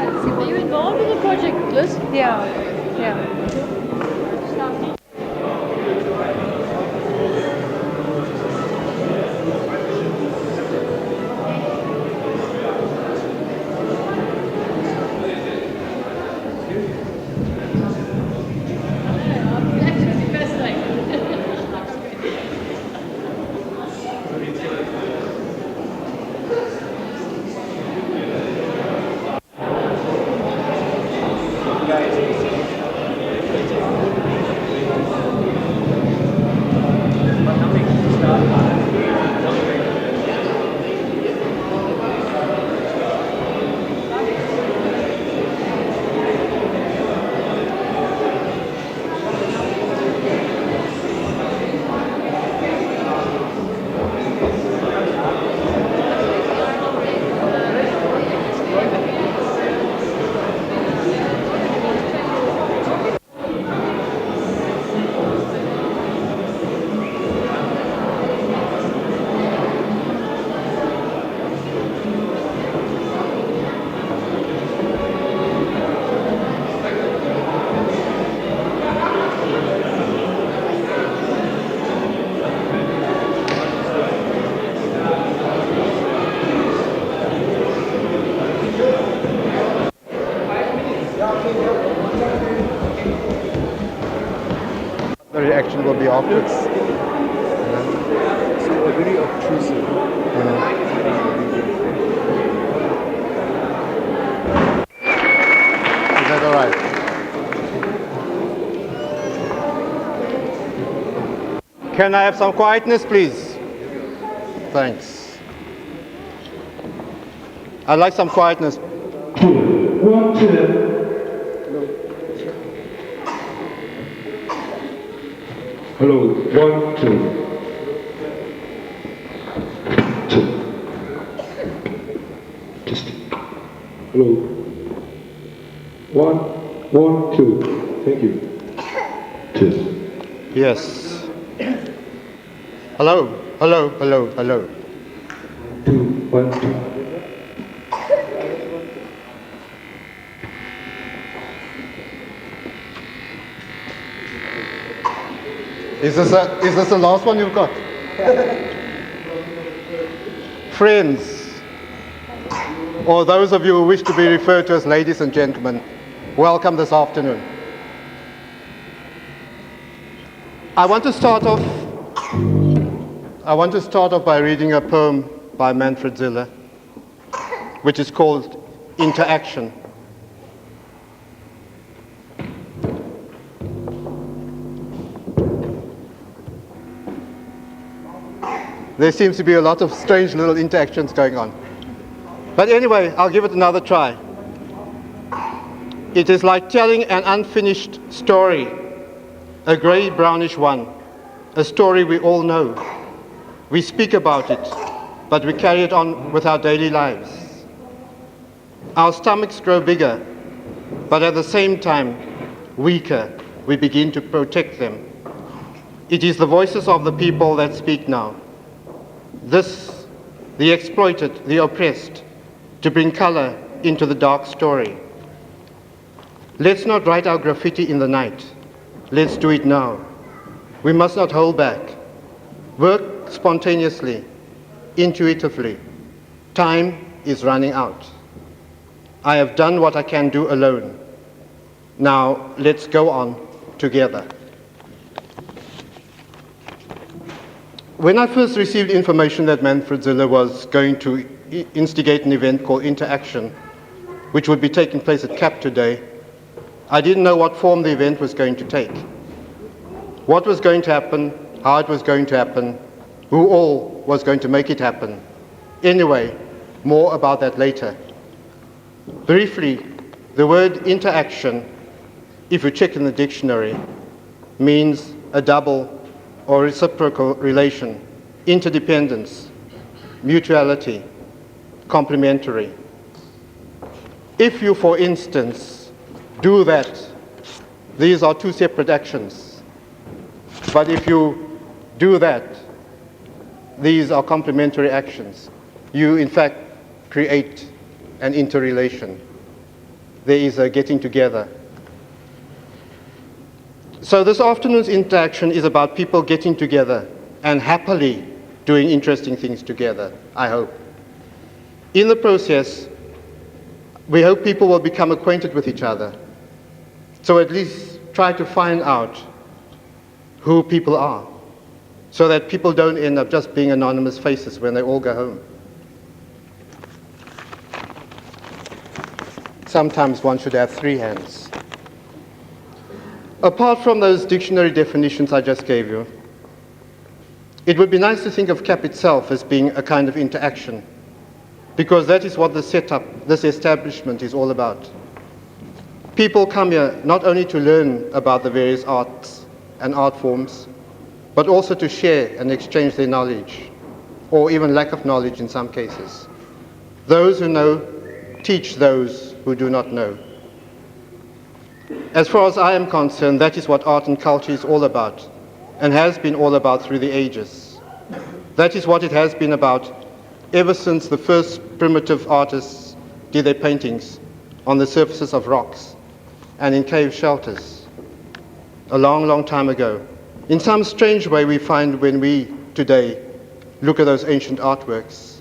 Are you involved in the project, Liz? Yeah, yeah. The reaction will be afterwards. So very obtrusive. Is that all right? Can I have some quietness, please? Thanks. I'd like some quietness. 1, 2. Hello, 1, 2. 2. Just. Hello. 1, 1, 2. Thank you. 2. Yes. Hello, hello, hello, hello. 2, 1, 2. Is this the last one you've got? Friends, or those of you who wish to be referred to as ladies and gentlemen, welcome this afternoon. I want to start off by reading a poem by Manfred Zylla, which is called Interaction. There seems to be a lot of strange little interactions going on. But anyway, I'll give it another try. It is like telling an unfinished story, a grey-brownish one, a story we all know. We speak about it, but we carry it on with our daily lives. Our stomachs grow bigger, but at the same time, weaker. We begin to protect them. It is the voices of the people that speak now. This, the exploited, the oppressed, to bring color into the dark story. Let's not write our graffiti in the night. Let's do it now. We must not hold back. Work spontaneously, intuitively. Time is running out. I have done what I can do alone. Now let's go on together. When I first received information that Manfred Zylla was going to instigate an event called Interaction, which would be taking place at CAP today, I didn't know what form the event was going to take. What was going to happen, how it was going to happen, who all was going to make it happen. Anyway, more about that later. Briefly, the word interaction, if you check in the dictionary, means a double or reciprocal relation, interdependence, mutuality, complementary. If you, for instance, do that, these are two separate actions. But if you do that, these are complementary actions. You, in fact, create an interrelation. there is a getting together. So this afternoon's interaction is about people getting together and happily doing interesting things together, I hope. In the process, we hope people will become acquainted with each other. So at least try to find out who people are, so that people don't end up just being anonymous faces when they all go home. Sometimes one should have 3 hands. Apart from those dictionary definitions I just gave you, it would be nice to think of CAP itself as being a kind of interaction, because that is what the setup, this establishment is all about. People come here not only to learn about the various arts and art forms, but also to share and exchange their knowledge, or even lack of knowledge in some cases. Those who know teach those who do not know. As far as I am concerned, that is what art and culture is all about, and has been all about through the ages. That is what it has been about ever since the first primitive artists did their paintings on the surfaces of rocks and in cave shelters a long, long time ago. In some strange way, we find when we today look at those ancient artworks,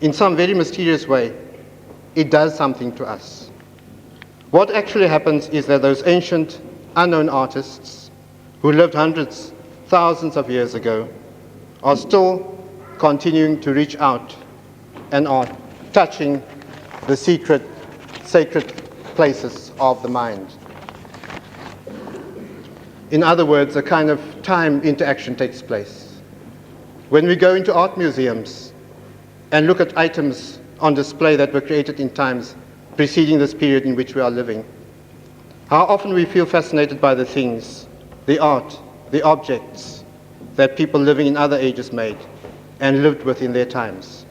in some very mysterious way, it does something to us. What actually happens is that those ancient, unknown artists who lived hundreds, thousands of years ago are still continuing to reach out and are touching the secret, sacred places of the mind. In other words, a kind of time interaction takes place. When we go into art museums and look at items on display that were created in times preceding this period in which we are living, how often we feel fascinated by the things, the art, the objects that people living in other ages made and lived with in their times.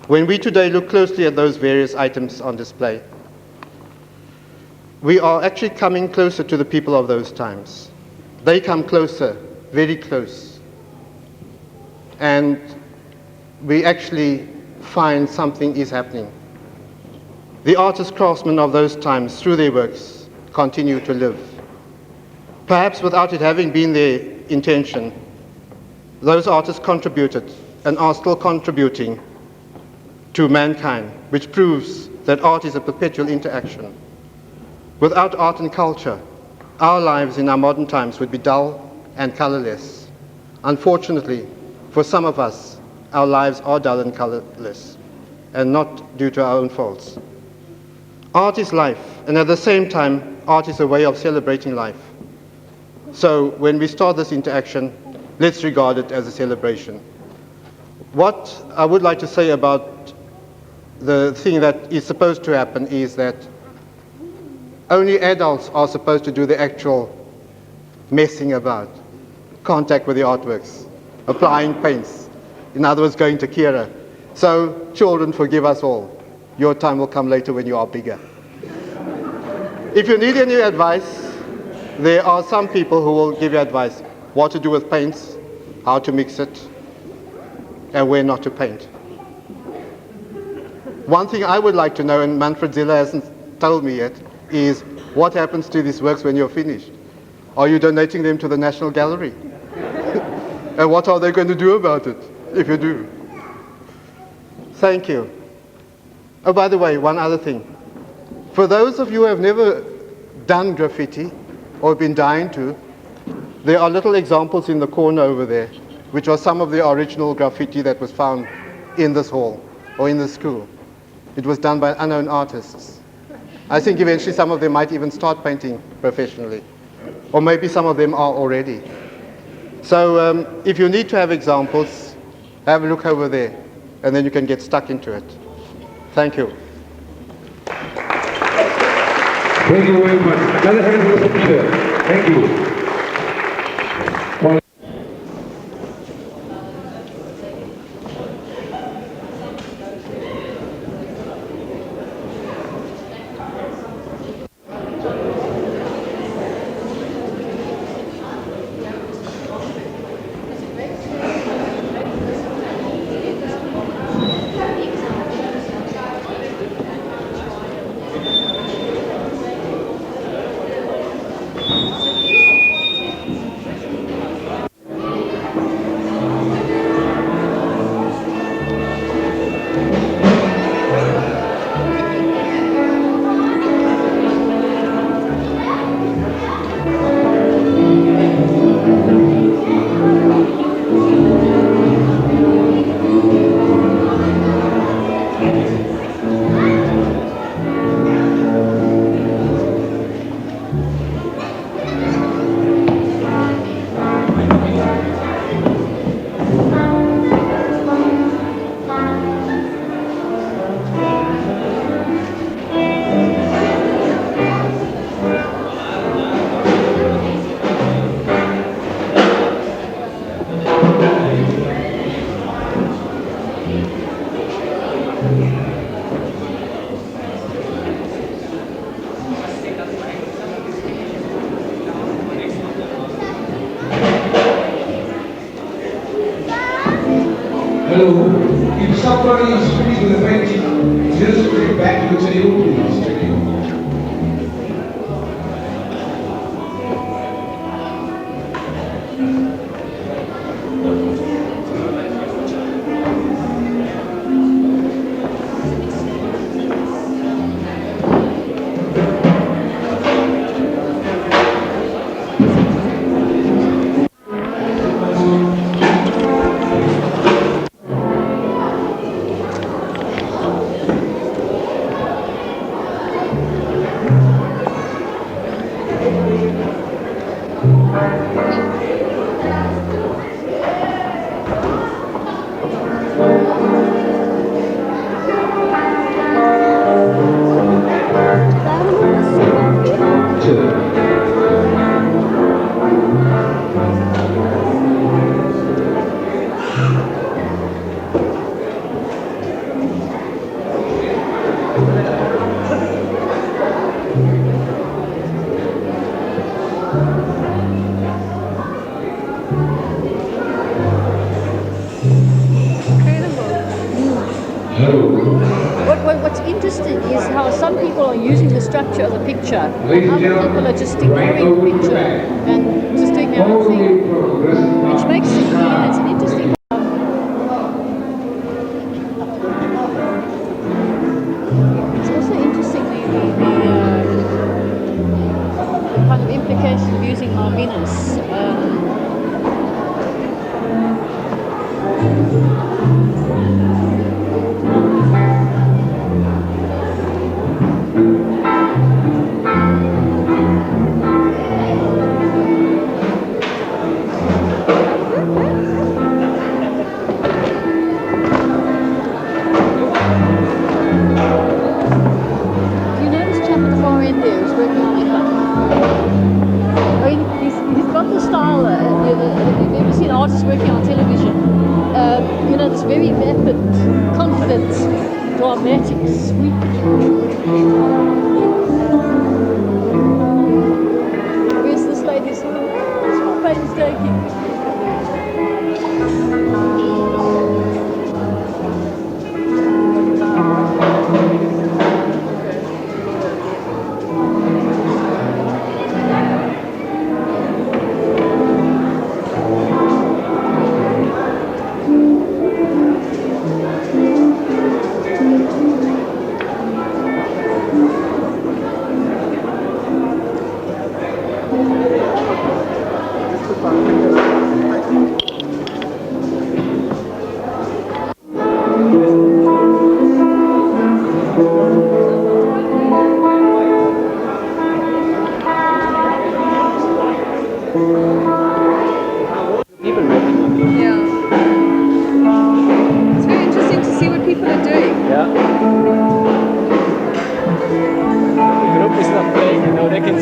When we today look closely at those various items on display, we are actually coming closer to the people of those times. They come closer, very close. And we actually find something is happening. The artist craftsmen of those times, through their works, continue to live. Perhaps without it having been their intention, those artists contributed and are still contributing to mankind, which proves that art is a perpetual interaction. Without art and culture, our lives in our modern times would be dull and colorless. Unfortunately, for some of us, our lives are dull and colorless, and not due to our own faults. Art is life, and at the same time, art is a way of celebrating life. So when we start this interaction, let's regard it as a celebration. What I would like to say about the thing that is supposed to happen is that only adults are supposed to do the actual messing about, contact with the artworks, applying paints, in other words, going to Kira. So children, forgive us all. Your time will come later when you are bigger. If you need any advice, there are some people who will give you advice, what to do with paints, how to mix it, and where not to paint. One thing I would like to know, and Manfred Zylla hasn't told me yet, is what happens to these works when you're finished? Are you donating them to the National Gallery? And what are they going to do about it, if you do? Thank you. Oh, by the way, one other thing. For those of you who have never done graffiti or been dying to, there are little examples in the corner over there, which are some of the original graffiti that was found in this hall or in the school. It was done by unknown artists. I think eventually some of them might even start painting professionally, or maybe some of them are already. So if you need to have examples, have a look over there, and then you can get stuck into it. Thank you. Thank you very much. Another hand for the Peter. Thank you. please, with the painting, just bring it back to the table, please. Thank you. What's interesting is how some people are using the structure of the picture, Ladies and other gentlemen, people are just right ignoring over the to the picture back. and just doing their All own the thing, way from Western which makes it, it's an interesting. It's also interesting the kind of implication of using Malvinas. You know this chap at the far end there who's working on it? I mean, he's got the style. You've ever seen artists working on television? You know, this very vapid, confident, dramatic, sweet. Where's this lady's? It's not painstaking.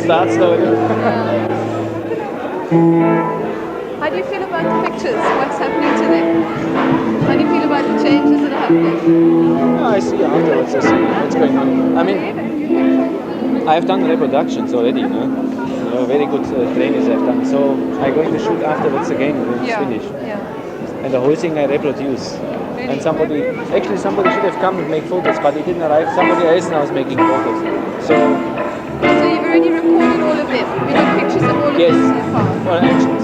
Start slowly. How do you feel about the pictures? What's happening to them? How do you feel about the changes that are happening? I see afterwards. I see what's going on. I mean, I've done reproductions already, you know, very good trainings I've done. So I'm going to shoot afterwards again when it's finished. Yeah. And the whole thing I reproduce. Really? And somebody should have come and make photos, but he didn't arrive. Somebody else now is making photos. So you've already recorded all of them? You got pictures of all of them so far? Well, actions.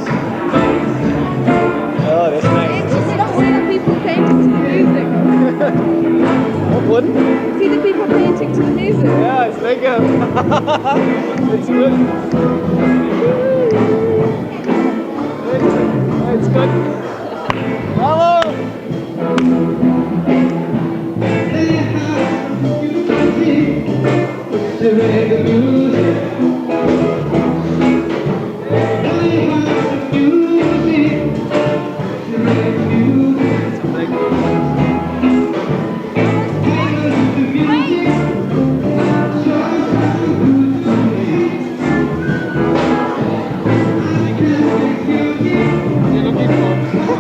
Oh, that's nice. It's interesting to see the people painting to the music. What? See the people painting to the music. Yeah, it's lecker. It's good. It's good. Bravo! You're looking for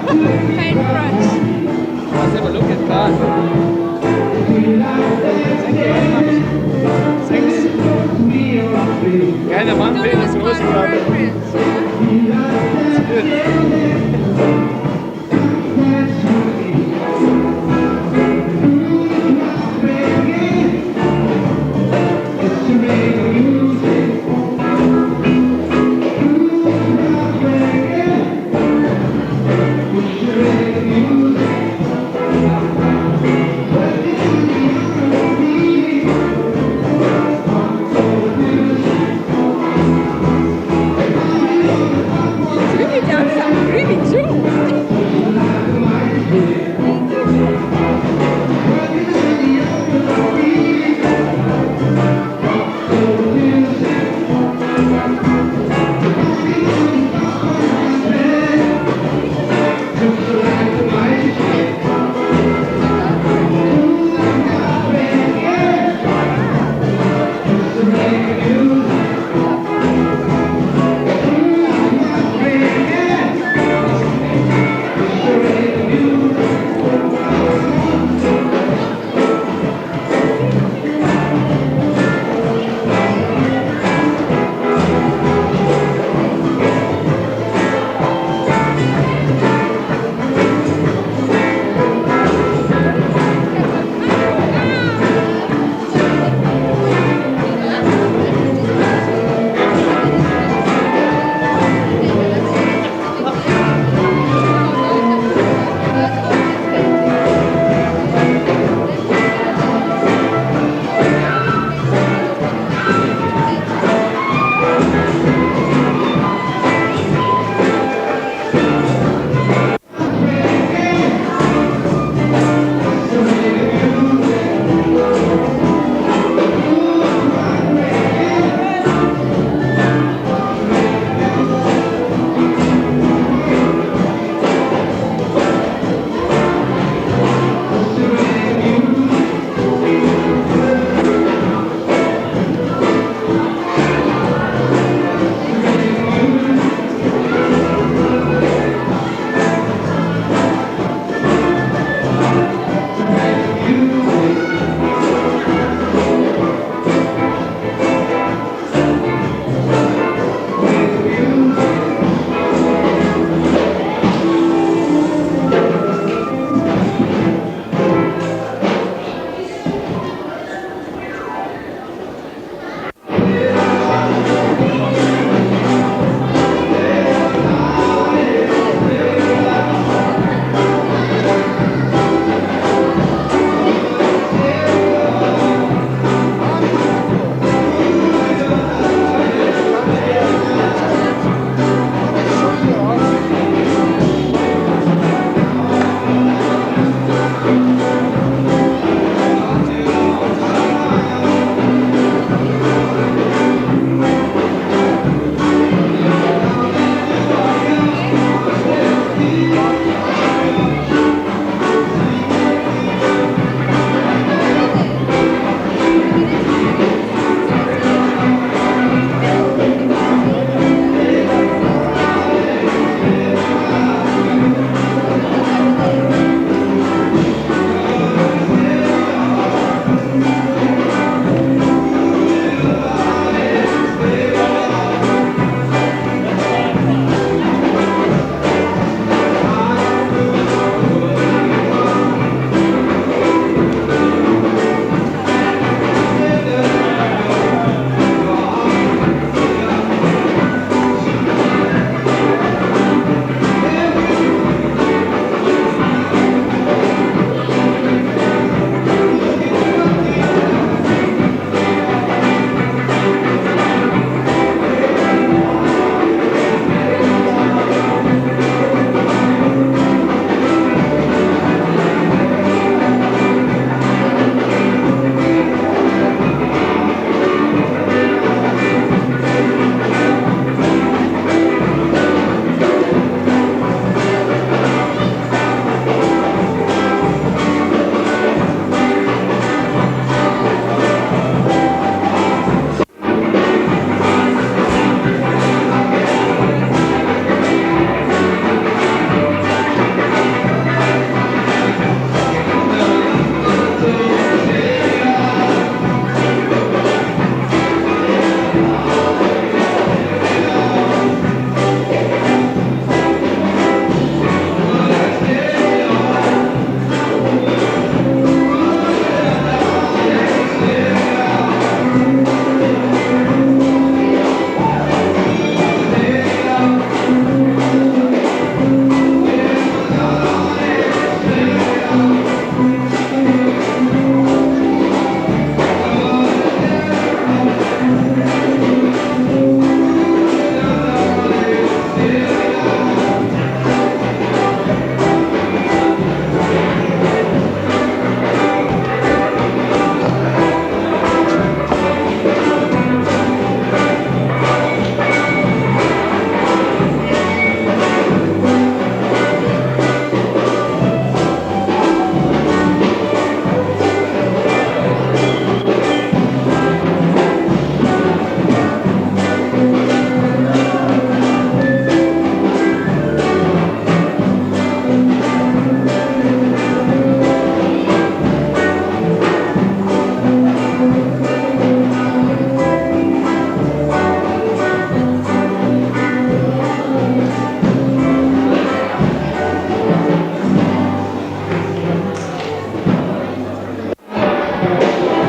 Yeah.